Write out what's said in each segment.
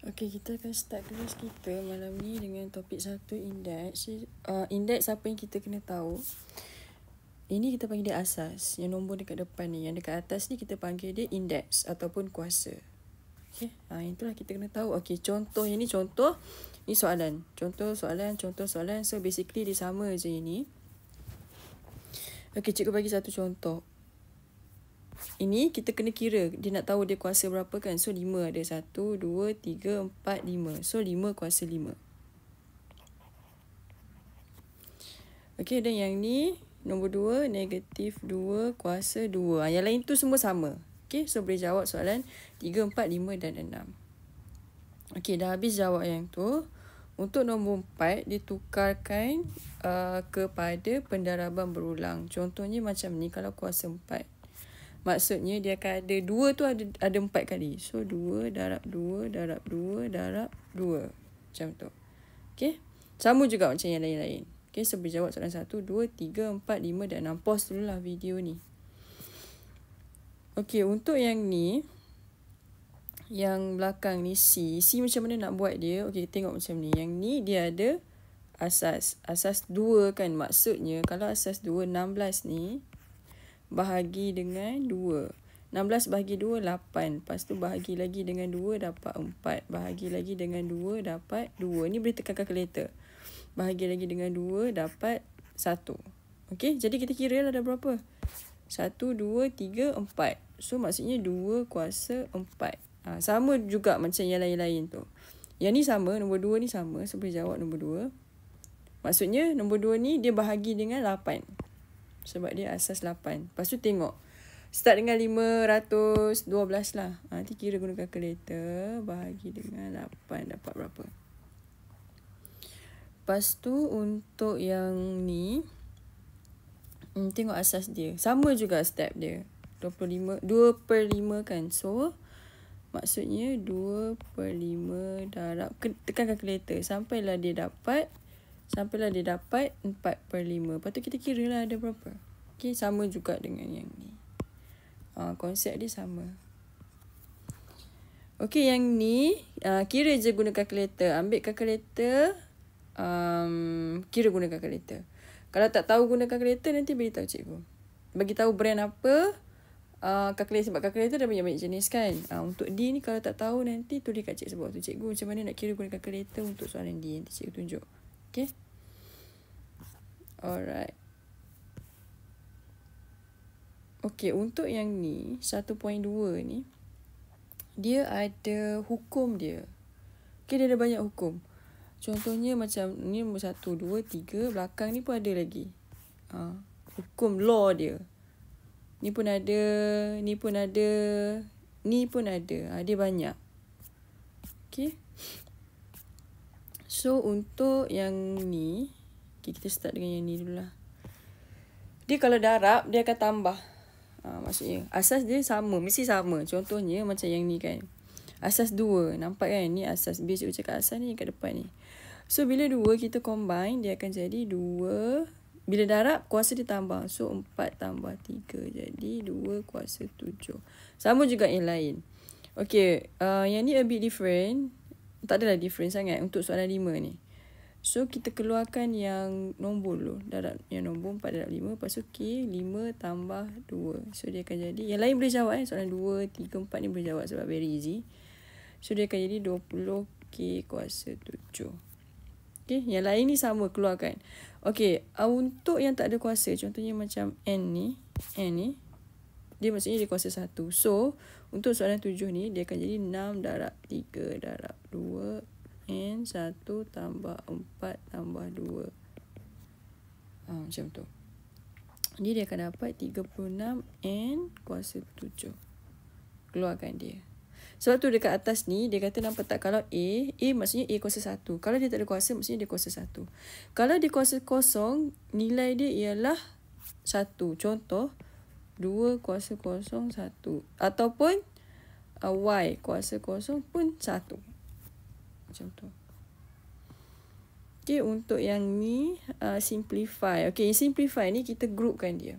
Okay, kita akan start kelas kita malam ni dengan topik 1, indeks. Indeks apa yang kita kena tahu. Ini kita panggil dia asas. Yang nombor dekat depan ni, yang dekat atas ni kita panggil dia indeks ataupun kuasa. Okay, itulah kita kena tahu. Okay, contoh yang ni contoh. Ni soalan. Contoh soalan. So basically dia sama je ini. Okay, cikgu bagi satu contoh. Ini kita kena kira. Dia nak tahu dia kuasa berapa kan. So 5 ada. 1, 2, 3, 4, 5. So 5 kuasa 5. Okay, dan yang ni nombor 2, negatif 2 kuasa 2. Yang lain tu semua sama. Okay, so boleh jawab soalan 3, 4, 5 dan 6. Okay, dah habis jawab yang tu. Untuk nombor 4, ditukarkan kepada pendaraban berulang. Contohnya macam ni kalau kuasa 4. Maksudnya dia akan ada 2 tu ada 4 kali. So 2 darab 2 darab 2 darab 2. Macam tu. Okay. Sama juga macam yang lain-lain. Okay, so boleh jawab soalan 1, 2, 3, 4, 5 dan 6. Pause dulu lah video ni. Okay, untuk yang ni. Yang belakang ni C. C macam mana nak buat dia? Okay, tengok macam ni. Yang ni dia ada asas. Asas 2 kan. Maksudnya kalau asas 2, 16 ni. Bahagi dengan 2. 16 bahagi 2, 8. Lepas tu bahagi lagi dengan 2, dapat 4. Bahagi lagi dengan 2, dapat 2. Ni boleh tekan kalkulator. Bahagi lagi dengan 2, dapat 1. Okey, jadi kita kira lah dah berapa. 1, 2, 3, 4. So maksudnya 2 kuasa 4. Sama juga macam yang lain-lain tu. Yang ni sama, nombor 2 ni sama. So boleh jawab nombor 2. Maksudnya nombor 2 ni dia bahagi dengan 8. Sebab dia asas 8. Lepas tu tengok. Start dengan 512 lah. Nanti kira guna kalkulator. Bahagi dengan 8. Dapat berapa. Lepas tu untuk yang ni. Tengok asas dia. Sama juga step dia. 2/5 kan. So. Maksudnya 2/5 darab. Tekan kalkulator. Sampailah dia dapat 4/5. Lepas tu kita kira lah ada berapa. Okay, sama juga dengan yang ni. Konsep dia sama. Okay, yang ni. Kira je guna kalkulator. Ambil kalkulator. Kira guna kalkulator. Kalau tak tahu guna kalkulator, nanti beritahu cikgu. Bagi tahu brand apa. Kalkulator. Sebab kalkulator dah banyak jenis kan. Untuk D ni kalau tak tahu nanti tulis kat cikgu sebab tu. Cikgu macam mana nak kira guna kalkulator untuk soalan D. Nanti cikgu tunjuk. Okay. Alright. Okay, untuk yang ni 1.2 ni dia ada hukum dia. Okay, dia ada banyak hukum. Contohnya macam ni nombor 1, 2, 3. Belakang ni pun ada lagi. Hukum law dia. Ni pun ada. Ni pun ada. Ni pun ada. Dia banyak. Okay. So untuk yang ni. Okay, kita start dengan yang ni dulu lah. Dia kalau darab, dia akan tambah. Maksudnya, asas dia sama. Mesti sama. Contohnya macam yang ni kan. Asas 2. Nampak kan? Ni asas. Biar cikgu cakap asas ni kat depan ni. So, bila 2 kita combine, dia akan jadi 2. Bila darab, kuasa dia tambah. So, 4 tambah 3. Jadi, 2 kuasa 7. Sama juga yang lain. Okay. Yang ni a bit different. Tak adalah different sangat untuk soalan 5 ni. So, kita keluarkan yang nombor dulu. Darab yang nombor 4 darab 5. Lepas tu, K 5 tambah 2. So, dia akan jadi. Yang lain boleh jawab. Soalan 2, 3, 4 ni boleh jawab sebab very easy. So, dia akan jadi 20 K kuasa 7. Okay. Yang lain ni sama keluarkan. Okay. Untuk yang tak ada kuasa. Contohnya macam N ni. Dia maksudnya dia kuasa 1. So, untuk soalan 7 ni. Dia akan jadi 6 darab 3 darab 2. N 1 tambah 4 tambah 2. Macam tu. Jadi dia akan dapat 36 N kuasa 7. Keluarkan dia. Sebab tu dekat atas ni, dia kata nampak tak kalau A maksudnya A kuasa 1. Kalau dia tak ada kuasa, maksudnya dia kuasa 1. Kalau dia kuasa kosong, nilai dia ialah 1. Contoh, 2 kuasa kosong 1. Ataupun Y kuasa kosong pun 1. Macam tu. Okay, untuk yang ni simplify. Okay, simplify ni kita groupkan dia.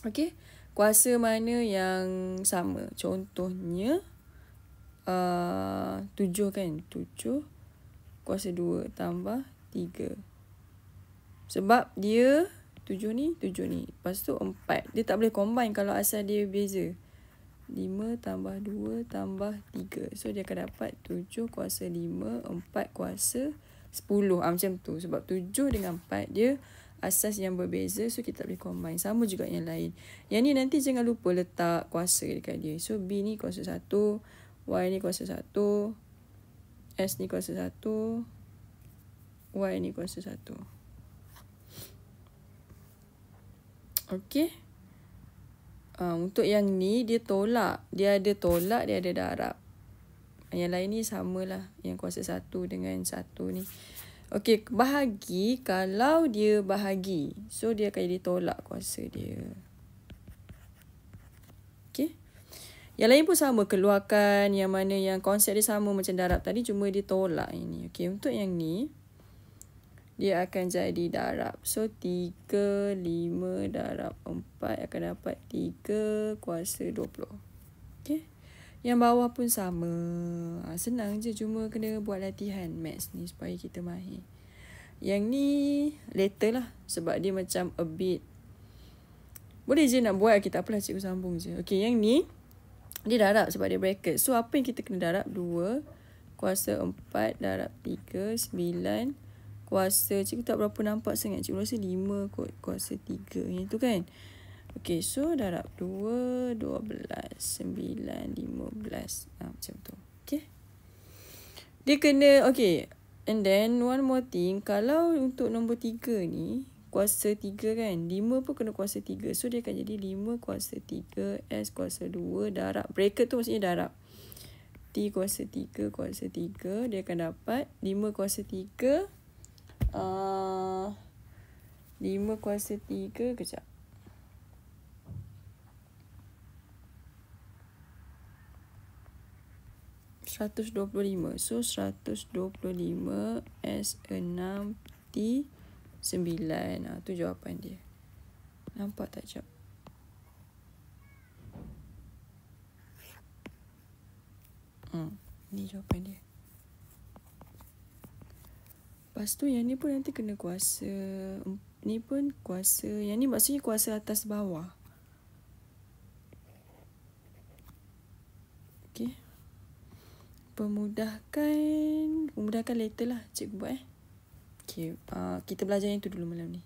Okay, kuasa mana yang sama. Contohnya 7 kan. 7 kuasa 2 tambah 3. Sebab dia 7 ni. Lepas tu 4. Dia tak boleh combine kalau asal dia beza. 5 tambah 2 tambah 3. So dia akan dapat 7 kuasa 5, 4 kuasa 10. Macam tu. Sebab 7 dengan 4 dia asas yang berbeza. So kita tak boleh combine. Sama juga yang lain. Yang ni nanti jangan lupa letak kuasa dekat dia. So B ni kuasa 1. Y ni kuasa 1. S ni kuasa 1. Y ni kuasa 1. Okay. Untuk yang ni dia tolak. Dia ada tolak, dia ada darab. Yang lain ni samalah. Yang kuasa 1 dengan 1 ni. Okey, bahagi. Kalau dia bahagi, so dia akan jadi tolak kuasa dia. Okey. Yang lain pun sama. Keluarkan yang mana yang konsep dia sama macam darab tadi. Cuma dia tolak ini. Okey, untuk yang ni, dia akan jadi darab. So, 3, 5 darab 4 akan dapat 3 kuasa 20. Okay. Yang bawah pun sama. Senang je. Cuma kena buat latihan maths ni supaya kita mahir. Yang ni later lah. Sebab dia macam a bit. Boleh je nak buat. Kita apalah cikgu sambung je. Okay, yang ni dia darab sebab dia bracket. So, apa yang kita kena darab? 2 kuasa 4 darab 3, 9 kuasa, cikgu tak berapa nampak sangat. Cikgu rasa 5 kot kuasa 3. Yang tu kan. Okay, so darab 2, 12, 9, 15. Macam tu. Okay. Dia kena, okay. And then, one more thing. Kalau untuk nombor 3 ni, kuasa 3 kan. 5 pun kena kuasa 3. So, dia akan jadi 5 kuasa 3, S kuasa 2, darab. Bracket tu maksudnya darab. T kuasa 3, kuasa 3. Dia akan dapat 5 kuasa 3. 5 kuasa 3 kejap. $125. So 125 S 6 T 9. Tu jawapan dia. Nampak tak jap? Ni jawapan dia. Lepas tu yang ni pun nanti kena kuasa. Ni pun kuasa. Yang ni maksudnya kuasa atas bawah. Okay. Pemudahkan later lah cikgu buat. Okay. Kita belajar yang tu dulu malam ni.